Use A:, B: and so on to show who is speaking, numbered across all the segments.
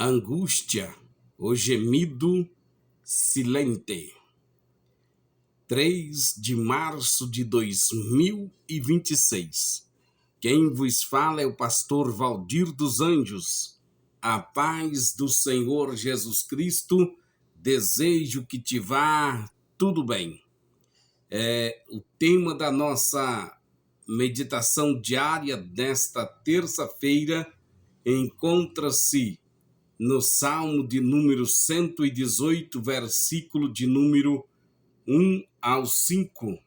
A: Angústia, o gemido silente. 3 de março de 2026. Quem vos fala é o pastor Valdir dos Anjos. A paz do Senhor Jesus Cristo, desejo que te vá tudo bem. O tema da nossa meditação diária desta terça-feira encontra-se no Salmo de número 118, versículo de número 1 ao 5.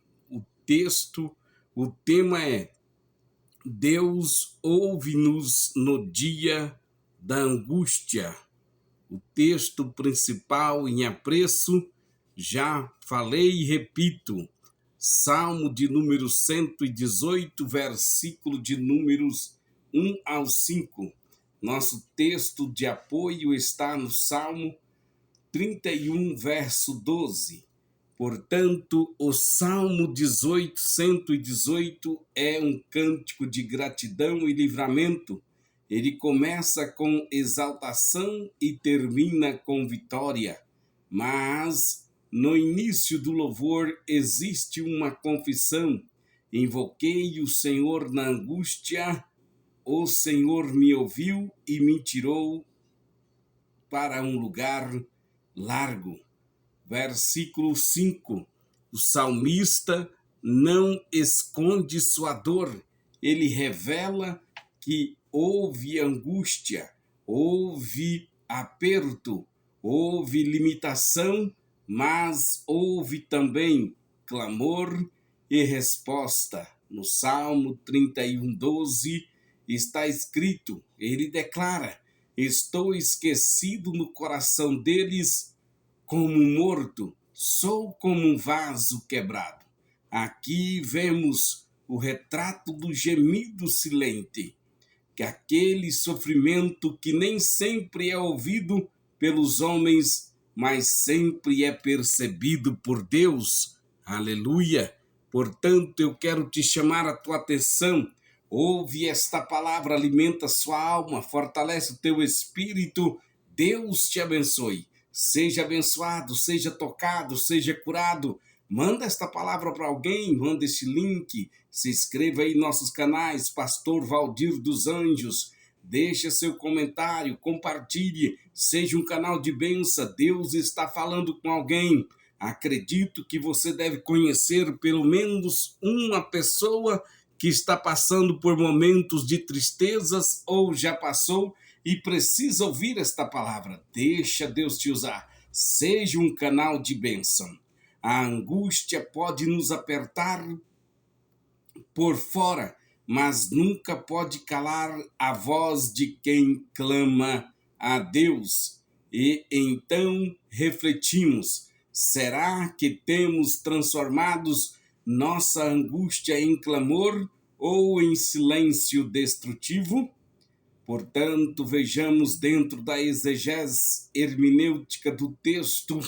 A: O tema é: Deus ouve-nos no dia da angústia. O texto principal em apreço, já falei e repito, Salmo de número 118, versículo de números 1 ao 5. Nosso texto de apoio está no Salmo 31, verso 12. Portanto, o Salmo 118 é um cântico de gratidão e livramento. Ele começa com exaltação e termina com vitória. Mas, no início do louvor, existe uma confissão. Invoquei o Senhor na angústia. O Senhor me ouviu e me tirou para um lugar largo. Versículo 5. O salmista não esconde sua dor. Ele revela que houve angústia, houve aperto, houve limitação, mas houve também clamor e resposta. No Salmo 31, 12, está escrito, ele declara: estou esquecido no coração deles como morto, sou como um vaso quebrado. Aqui vemos o retrato do gemido silente, que aquele sofrimento que nem sempre é ouvido pelos homens, mas sempre é percebido por Deus. Aleluia! Portanto, eu quero te chamar a tua atenção. Ouve esta palavra, alimenta sua alma, fortalece o teu espírito. Deus te abençoe. Seja abençoado, seja tocado, seja curado. Manda esta palavra para alguém, manda este link. Se inscreva aí em nossos canais, Pastor Valdir dos Anjos. Deixa seu comentário, compartilhe. Seja um canal de bênção. Deus está falando com alguém. Acredito que você deve conhecer pelo menos uma pessoa que está passando por momentos de tristezas ou já passou e precisa ouvir esta palavra. Deixa Deus te usar. Seja um canal de bênção. A angústia pode nos apertar por fora, mas nunca pode calar a voz de quem clama a Deus. E então refletimos: será que temos transformados nossa angústia em clamor ou em silêncio destrutivo? Portanto, vejamos dentro da exegese hermenêutica do texto.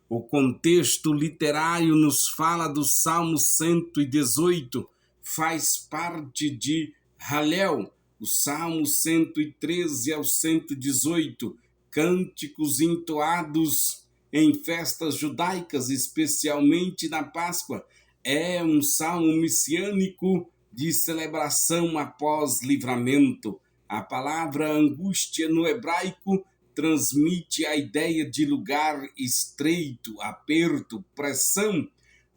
A: O contexto literário nos fala do Salmo 118, faz parte de Halel, o Salmo 113 ao 118, cânticos entoados em festas judaicas, especialmente na Páscoa. É um salmo messiânico de celebração após livramento. A palavra angústia no hebraico transmite a ideia de lugar estreito, aperto, pressão.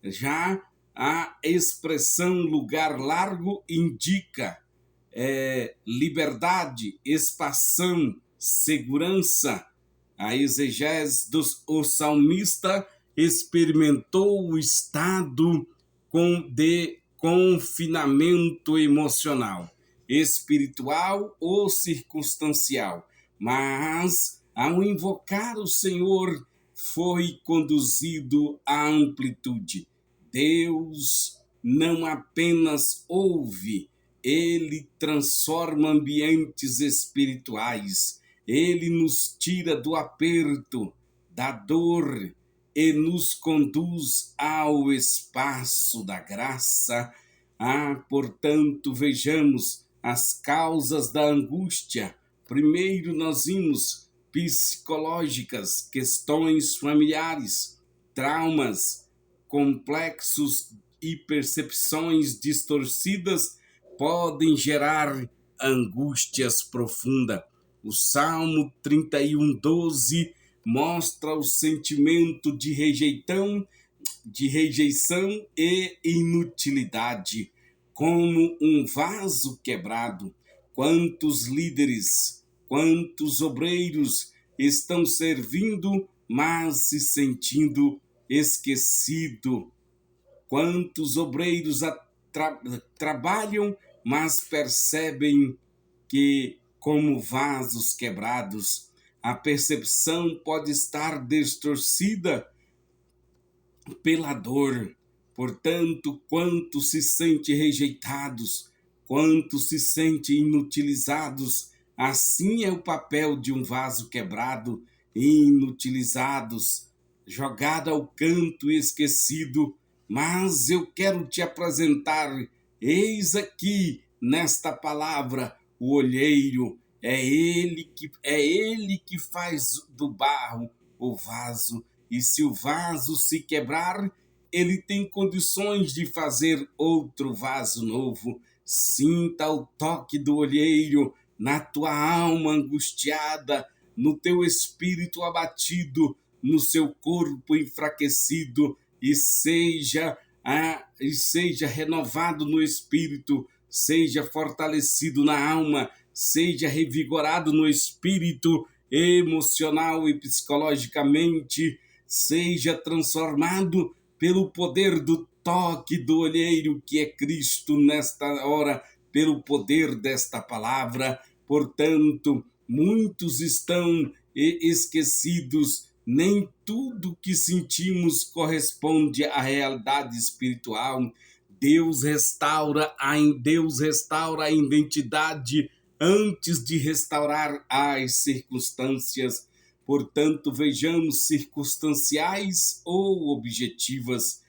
A: Já a expressão lugar largo indica liberdade, expansão, segurança. A exegese o salmista experimentou o estado de confinamento emocional, espiritual ou circunstancial, mas ao invocar o Senhor foi conduzido à amplitude. Deus não apenas ouve, ele transforma ambientes espirituais, ele nos tira do aperto, da dor e nos conduz ao espaço da graça. Portanto, vejamos as causas da angústia. Primeiro nós vimos psicológicas, questões familiares, traumas, complexos e percepções distorcidas podem gerar angústias profundas. O Salmo 31:12 mostra o sentimento de rejeição e inutilidade, como um vaso quebrado. Quantos líderes, quantos obreiros estão servindo, mas se sentindo esquecido? Quantos obreiros trabalham, mas percebem que, como vasos quebrados, a percepção pode estar distorcida pela dor. Portanto, quantos se sentem rejeitados, quantos se sentem inutilizados, assim é o papel de um vaso quebrado, inutilizados, jogado ao canto e esquecido. Mas eu quero te apresentar, eis aqui nesta palavra, o olheiro. É ele que faz do barro o vaso, e se o vaso se quebrar, ele tem condições de fazer outro vaso novo. Sinta o toque do olheiro na tua alma angustiada, no teu espírito abatido, no seu corpo enfraquecido, e seja renovado no espírito, seja fortalecido na alma, seja revigorado no espírito, emocional e psicologicamente, seja transformado pelo poder do toque do olheiro que é Cristo nesta hora, pelo poder desta palavra. Portanto, muitos estão esquecidos, nem tudo que sentimos corresponde à realidade espiritual. Deus restaura a identidade antes de restaurar as circunstâncias. Portanto, vejamos circunstanciais ou objetivas.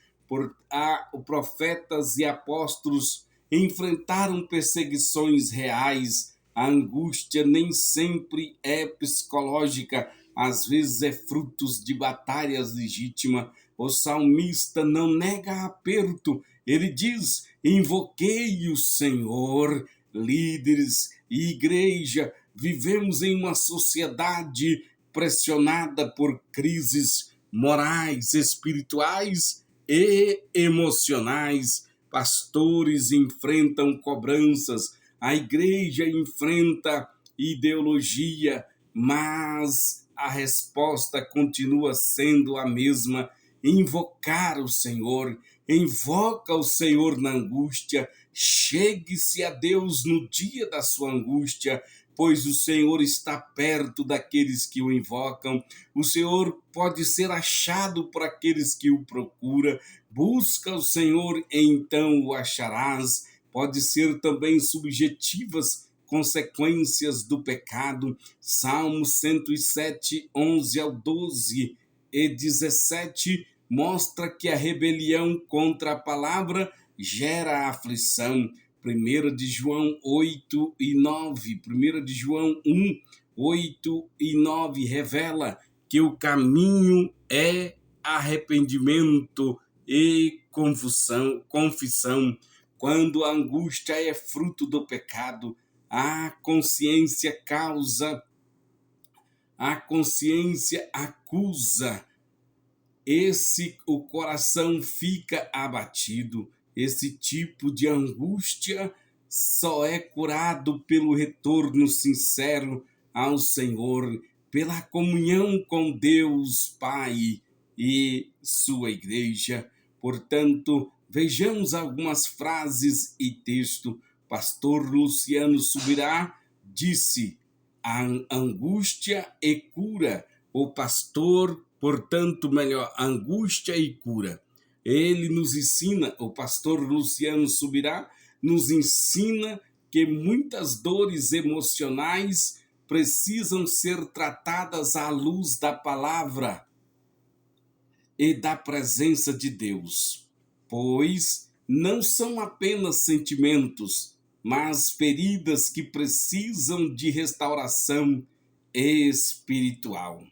A: Profetas e apóstolos enfrentaram perseguições reais. A angústia nem sempre é psicológica, às vezes é frutos de batalhas legítimas. O salmista não nega aperto, ele diz: invoquei o Senhor. Líderes e igreja, vivemos em uma sociedade pressionada por crises morais, espirituais e emocionais. Pastores enfrentam cobranças, a igreja enfrenta ideologia, mas a resposta continua sendo a mesma: invocar o Senhor. Invoca o Senhor na angústia, chegue-se a Deus no dia da sua angústia, pois o Senhor está perto daqueles que o invocam. O Senhor pode ser achado por aqueles que o procuram. Busca o Senhor e então o acharás. Pode ser também subjetivas consequências do pecado. Salmo 107, 11 ao 12 e 17 mostra que a rebelião contra a palavra gera aflição. 1 de João 8 e 9, 1 de João 1, 8 e 9 revela que o caminho é arrependimento e confissão. Quando a angústia é fruto do pecado, a consciência acusa, o coração fica abatido. Esse tipo de angústia só é curado pelo retorno sincero ao Senhor, pela comunhão com Deus Pai e sua igreja. Portanto, vejamos algumas frases e texto. Pastor Luciano Subirá disse: a angústia e cura. O pastor, portanto, melhor, angústia e cura. Ele nos ensina, o pastor Luciano Subirá nos ensina que muitas dores emocionais precisam ser tratadas à luz da palavra e da presença de Deus, pois não são apenas sentimentos, mas feridas que precisam de restauração espiritual.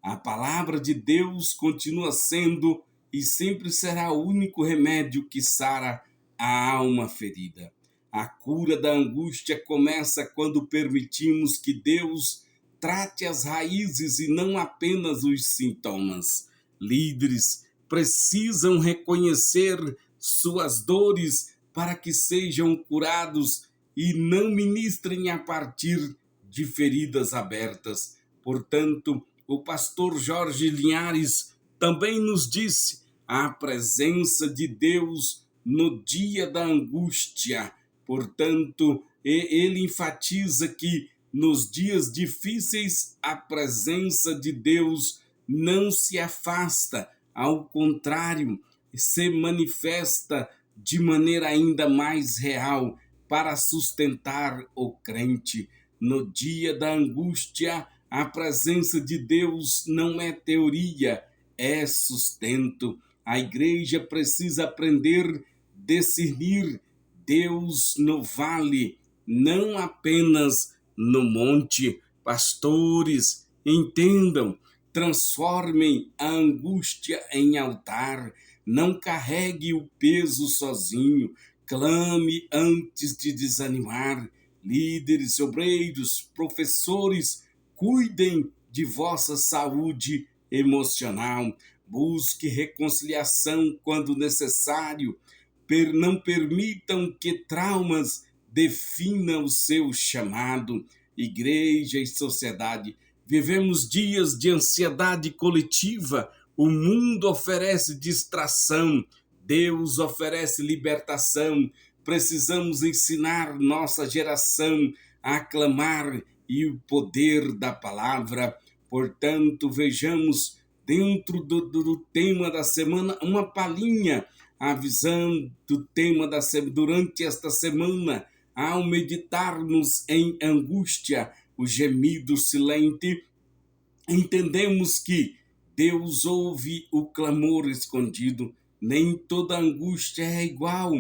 A: A palavra de Deus continua sendo e sempre será o único remédio que sara a alma ferida. A cura da angústia começa quando permitimos que Deus trate as raízes e não apenas os sintomas. Líderes precisam reconhecer suas dores para que sejam curados e não ministrem a partir de feridas abertas. Portanto, o pastor Jorge Linhares também nos disse a presença de Deus no dia da angústia. Portanto, ele enfatiza que nos dias difíceis a presença de Deus não se afasta, ao contrário, se manifesta de maneira ainda mais real para sustentar o crente. No dia da angústia, a presença de Deus não é teoria, é sustento. A igreja precisa aprender a discernir Deus no vale, não apenas no monte. Pastores, entendam, transformem a angústia em altar. Não carregue o peso sozinho. Clame antes de desanimar. Líderes, obreiros, professores, cuidem de vossa saúde emocional. Busque reconciliação quando necessário. Não permitam que traumas definam o seu chamado. Igreja e sociedade, vivemos dias de ansiedade coletiva. O mundo oferece distração, Deus oferece libertação. Precisamos ensinar nossa geração a aclamar e o poder da palavra. Portanto, vejamos dentro do tema da semana uma palhinha, a visão do tema da semana durante esta semana. Ao meditarmos em angústia, o gemido silente, entendemos que Deus ouve o clamor escondido. Nem toda angústia é igual.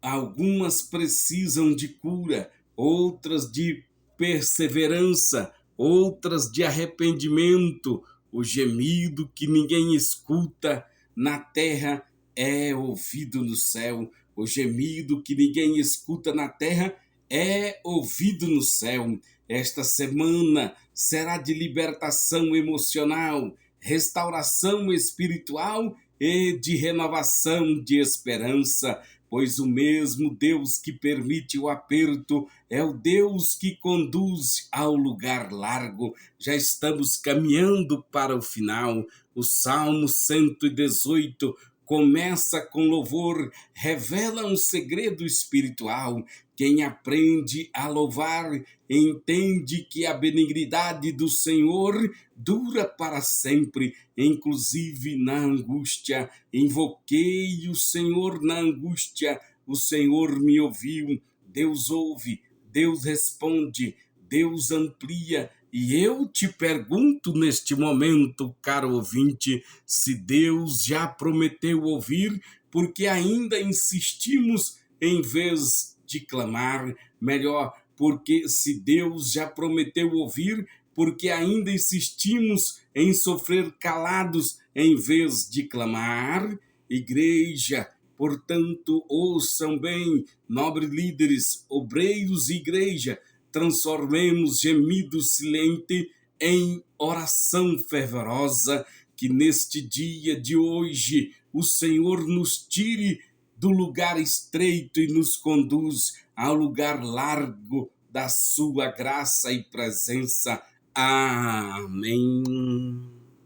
A: Algumas precisam de cura, outras de perseverança, outras de arrependimento. O gemido que ninguém escuta na terra é ouvido no céu. O gemido que ninguém escuta na terra é ouvido no céu. Esta semana será de libertação emocional, restauração espiritual e de renovação de esperança, pois o mesmo Deus que permite o aperto é o Deus que conduz ao lugar largo. Já estamos caminhando para o final. O Salmo 118 começa com louvor, revela um segredo espiritual. Quem aprende a louvar entende que a benignidade do Senhor dura para sempre, inclusive na angústia. Invoquei o Senhor na angústia, o Senhor me ouviu. Deus ouve, Deus responde, Deus amplia. E eu te pergunto neste momento, caro ouvinte, se Deus já prometeu ouvir, porque ainda insistimos em vez de clamar. Melhor, porque se Deus já prometeu ouvir, porque ainda insistimos em sofrer calados em vez de clamar. Igreja, portanto, ouçam bem, nobres líderes, obreiros e igreja, transformemos gemido silente em oração fervorosa, que neste dia de hoje o Senhor nos tire do lugar estreito e nos conduz ao lugar largo da sua graça e presença. Amém.